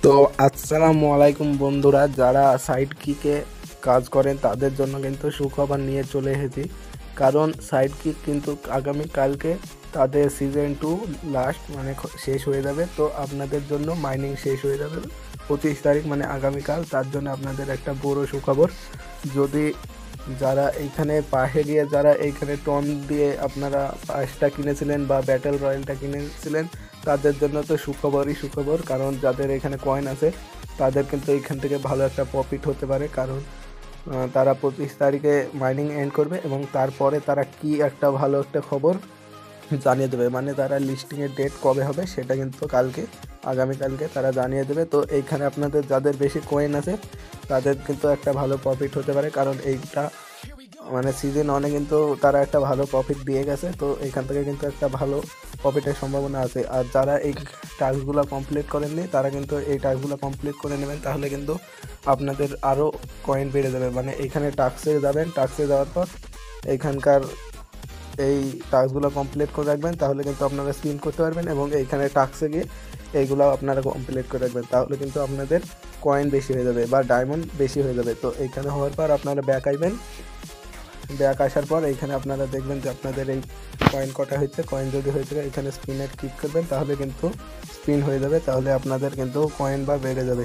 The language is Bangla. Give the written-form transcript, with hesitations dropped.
তো আসসালামু আলাইকুম বন্ধুরা, যারা সাইড কিকে কাজ করেন তাদের জন্য কিন্তু সুখবর নিয়ে চলে এসেছি। কারণ সাইড কিক কিন্তু আগামীকালকে তাদের সিজন 2 লাস্ট মানে শেষ হয়ে যাবে। তো আপনাদের জন্য মাইনিং শেষ হয়ে যাবে 25 তারিখ মানে আগামীকাল। তার জন্য আপনাদের একটা বড় সুখবর। যদি যারা এইখানে পাশে গিয়ে যারা এইখানে টন দিয়ে আপনারা পাসটা কিনেছিলেন বা ব্যাটেল রয়্যালটা কিনেছিলেন তাদের জন্য তো সুখবরই সুখবর। কারণ যাদের এখানে কয়েন আছে তাদের কিন্তু এইখান থেকে ভালো একটা প্রফিট হতে পারে। কারণ তারা 25 তারিখে মাইনিং এন্ড করবে এবং তারপরে তারা কি একটা ভালো একটা খবর জানিয়ে দেবে, মানে তারা লিস্টিংয়ের ডেট কবে হবে সেটা কিন্তু আগামীকালকে তারা জানিয়ে দেবে। তো এইখানে আপনাদের যাদের বেশি কয়েন আছে তাদের কিন্তু একটা ভালো প্রফিট হতে পারে। কারণ এইটা মানে সিজন 1 কিন্তু তারা একটা ভালো প্রফিট দিয়ে গেছে। তো এইখান থেকে কিন্তু একটা ভালো প্রফিটের সম্ভাবনা আছে। আর যারা এই টাস্কগুলো কমপ্লিট করেননি তারা কিন্তু এই টাস্কগুলো কমপ্লিট করে নেবেন, তাহলে কিন্তু আপনাদের আরও কয়েন বেড়ে যাবে। মানে এইখানে টাস্কে যাবেন, টাস্কে যাওয়ার পর এইখানকার এই টাস্কগুলো কমপ্লিট করে রাখবেন, তাহলে কিন্তু আপনারা স্পিন করতে পারবেন এবং এইখানে টাস্কে গিয়ে এইগুলো আপনারা কমপ্লিট করে রাখবেন, তাহলে কিন্তু আপনাদের কয়েন বেশি হয়ে যাবে বা ডায়মন্ড বেশি হয়ে যাবে। তো এইখানে হওয়ার পর আপনারা ব্যাক আসবেন, ব্যাক আসার পর এইখানে আপনারা দেখবেন যে আপনাদের এই কয়েন কটা হয়েছে। কয়েন যদি হয়ে থাকে এখানে স্পিনে ক্লিক করবেন, তাহলে কিন্তু স্পিন হয়ে যাবে, তাহলে আপনাদের কিন্তু কয়েন বা বেড়ে যাবে।